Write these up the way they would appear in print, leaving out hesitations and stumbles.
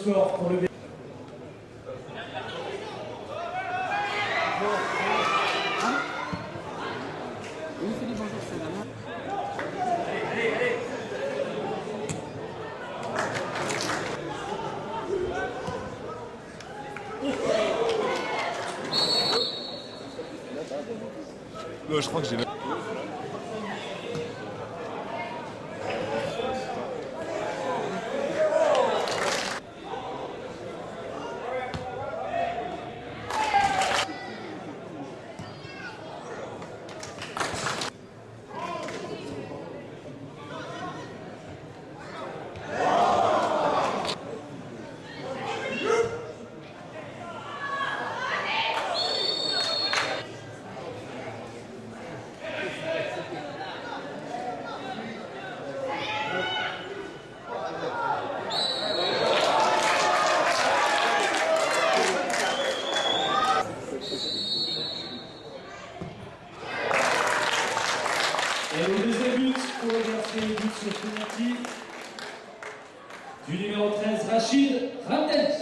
score pour le Je crois que j'ai... Et le deuxième but pour exercer le but sur penalty du numéro 13, Rachid Ramdel.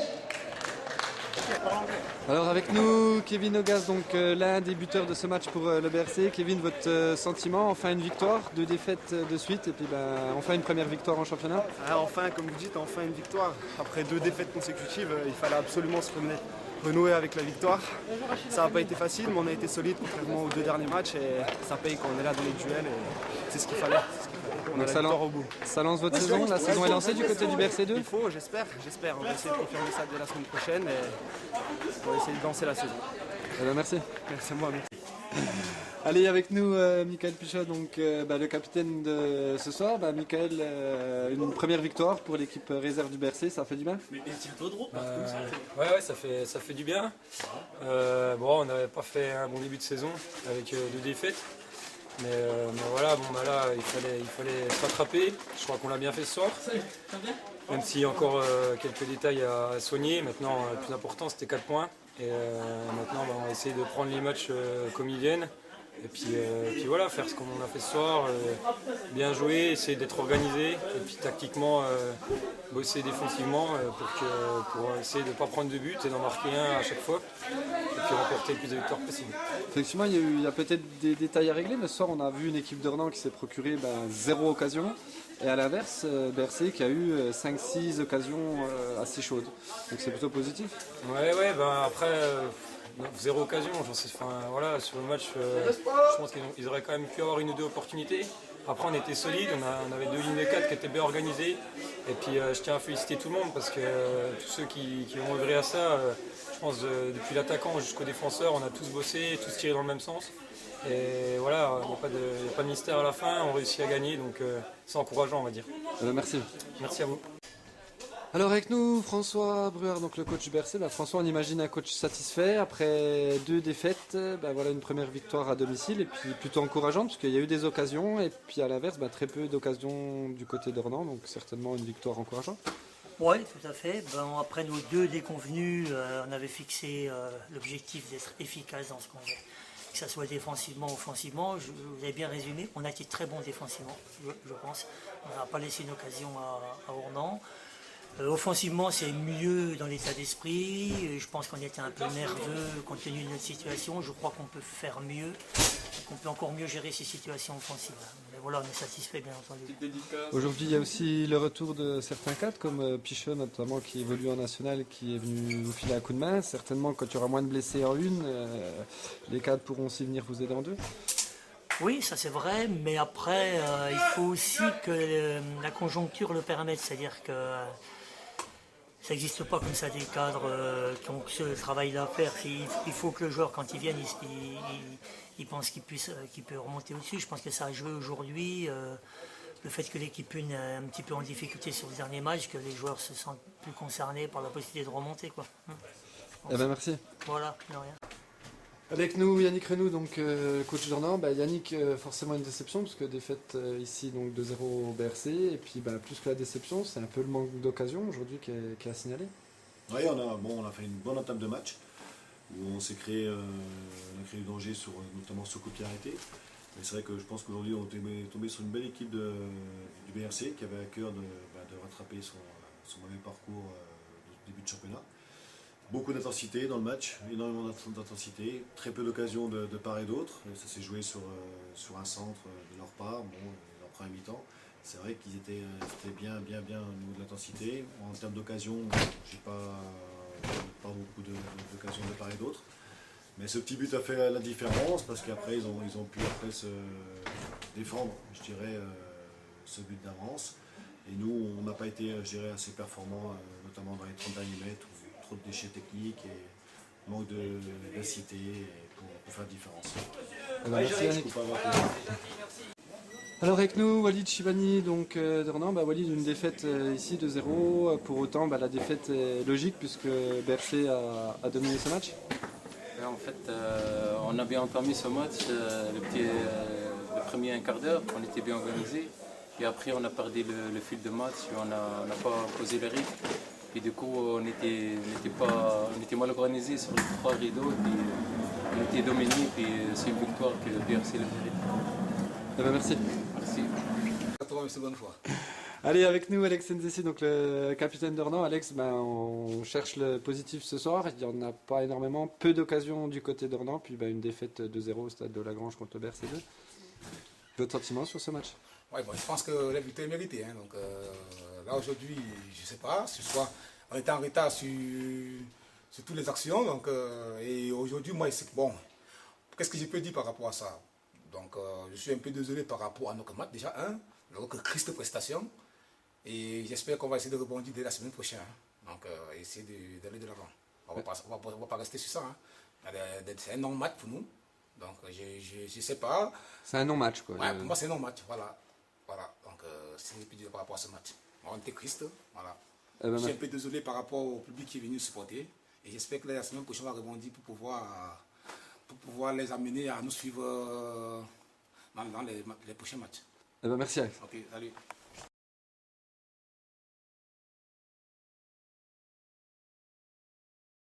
Alors avec nous, Kevin Ogaz, donc l'un des buteurs de ce match pour le BRC. Kevin, votre sentiment, enfin une victoire, 2 défaites de suite et puis enfin une première victoire en championnat. Enfin, comme vous dites, enfin une victoire. Après 2 défaites consécutives, il fallait absolument se renouer avec la victoire. Ça n'a pas été facile, mais on a été solide contrairement aux 2 derniers matchs et ça paye quand on est là dans les duels et c'est ce qu'il fallait. On a la victoire au bout. Ça lance votre saison, la saison est lancée du côté du BRC 2. Il faut, j'espère. On va essayer de confirmer ça dès la semaine prochaine et on va essayer de lancer la saison. Merci. Merci à moi, merci. Allez, avec nous, Michael Pichot, donc le capitaine de ce soir. Michael, une première victoire pour l'équipe réserve du BRC, ça fait du bien? Ouais, ça fait du bien. On n'avait pas fait un bon début de saison avec 2 défaites. Mais voilà, là, il fallait se rattraper. Je crois qu'on l'a bien fait ce soir. Même s'il y a encore quelques détails à soigner. Maintenant, le plus important, c'était 4 points. Et maintenant, on va essayer de prendre les matchs comme ils viennent. Et puis voilà, faire ce qu'on a fait ce soir, bien jouer, essayer d'être organisé. Et puis tactiquement, bosser défensivement pour essayer de ne pas prendre de but et d'en marquer un à chaque fois. Et puis remporter le plus de victoires possible. Effectivement, il y a peut-être des détails à régler, mais ce soir on a vu une équipe d'Ornans qui s'est procuré 0 occasion. Et à l'inverse, BRC qui a eu 5-6 occasions assez chaudes. Donc c'est plutôt positif. Ouais, après... 0 occasion, sur le match, je pense qu'ils auraient quand même pu avoir 1 ou 2 opportunités. Après on était solide, on avait 2 lignes de 4 qui étaient bien organisées. Et puis je tiens à féliciter tout le monde parce que tous ceux qui ont œuvré à ça, je pense depuis l'attaquant jusqu'au défenseur, on a tous bossé, tous tiré dans le même sens. Et voilà, il n'y a pas de mystère à la fin, on réussit à gagner, donc c'est encourageant on va dire. Merci. Merci à vous. Alors avec nous, François Bruard, donc le coach du BRC. François, on imagine un coach satisfait. Après 2 défaites, voilà une première victoire à domicile et puis plutôt encourageante parce qu'il y a eu des occasions et puis à l'inverse, très peu d'occasions du côté d'Ornans, donc certainement une victoire encourageante. Oui, tout à fait. Après nos 2 déconvenus, on avait fixé l'objectif d'être efficace dans ce qu'on fait. Que ce soit défensivement ou offensivement, vous avez bien résumé, on a été très bons défensivement, je pense. On n'a pas laissé une occasion à Ornans. Offensivement, c'est mieux dans l'état d'esprit. Je pense qu'on était un peu nerveux compte tenu de notre situation. Je crois qu'on peut faire mieux, qu'on peut encore mieux gérer ces situations offensives. Mais voilà, on est satisfait, bien entendu. Aujourd'hui, il y a aussi le retour de certains cadres, comme Pichot notamment, qui évolue en national, qui est venu vous filer un coup de main. Certainement, quand il y aura moins de blessés en 1, les cadres pourront aussi venir vous aider en 2. Oui, ça c'est vrai, mais après, il faut aussi que la conjoncture le permette. C'est-à-dire que ça n'existe pas comme ça des cadres qui ont ce travail-là à faire. Il faut que le joueur, quand il vienne, il pense qu'il peut remonter au-dessus. Je pense que ça a joué aujourd'hui. Le fait que l'équipe 1 est un petit peu en difficulté sur le dernier match, que les joueurs se sentent plus concernés par la possibilité de remonter, quoi. Merci. Voilà, de rien. Avec nous, Yannick Renou, donc coach d'Ornans. Yannick, forcément une déception, parce que défaite ici donc 2-0 au BRC, et puis plus que la déception, c'est un peu le manque d'occasion aujourd'hui qui est à signaler. Oui, on a fait une bonne entame de match, où on s'est créé, on a créé du danger, notamment sur coup de pied arrêté. Mais c'est vrai que je pense qu'aujourd'hui on est tombé sur une belle équipe du BRC qui avait à cœur de rattraper son mauvais parcours début de championnat. Beaucoup d'intensité dans le match, énormément d'intensité, très peu d'occasions de part et d'autre. Ça s'est joué sur un centre de leur part, leur première mi-temps. C'est vrai qu'ils étaient bien au niveau de l'intensité. En termes d'occasions, j'ai pas beaucoup d'occasions de part et d'autre. Mais ce petit but a fait la différence parce qu'après ils ont pu après se défendre, je dirais, ce but d'avance. Et nous, on n'a pas été, je dirais, assez performants, notamment dans les 30 derniers mètres, où trop de déchets techniques et manque d'incité pour faire la différence. Merci Yannick. Alors avec nous, Walid Chibani, donc de Renan. Walid, une défaite ici de 0. Pour autant, la défaite est logique puisque Bercé a dominé ce match. Et en fait, on a bien entamé ce match, le premier un quart d'heure, on était bien organisé. Et après, on a perdu le fil de match, on n'a pas posé le rythme. Et du coup, on était mal organisé sur les 3 rideaux. Puis, on était dominé, puis c'est une victoire que BRC le mérite. Merci. Merci. 80 secondes fois. Allez, avec nous, Alex Nzessi, donc le capitaine de Renan. Alex, on cherche le positif ce soir. Il n'y en a pas énormément. Peu d'occasions du côté de Renan. Puis une défaite 2-0 au stade de Lagrange contre le BRC2. Votre sentiment sur ce match? Ouais, je pense que la victoire est méritée. Donc, là, aujourd'hui, je ne sais pas. Ce soir, on était en retard sur toutes les actions. Donc, et aujourd'hui, moi, qu'est-ce que je peux dire par rapport à ça? Donc, je suis un peu désolé par rapport à notre match. Déjà, notre triste prestation. Et j'espère qu'on va essayer de rebondir dès la semaine prochaine. Donc, essayer d'aller de l'avant. On ne va pas rester sur ça. C'est un non-match pour nous. Donc, je ne sais pas. C'est un non-match, quoi. Ouais, pour moi, c'est un non-match. Voilà. Donc, c'est ce que je peux dire par rapport à ce match. On était triste. Voilà. Je suis un peu désolé par rapport au public qui est venu nous supporter. Et j'espère que la semaine prochaine, on va rebondir pour pouvoir les amener à nous suivre dans les prochains matchs. Merci Alex. Ok, salut.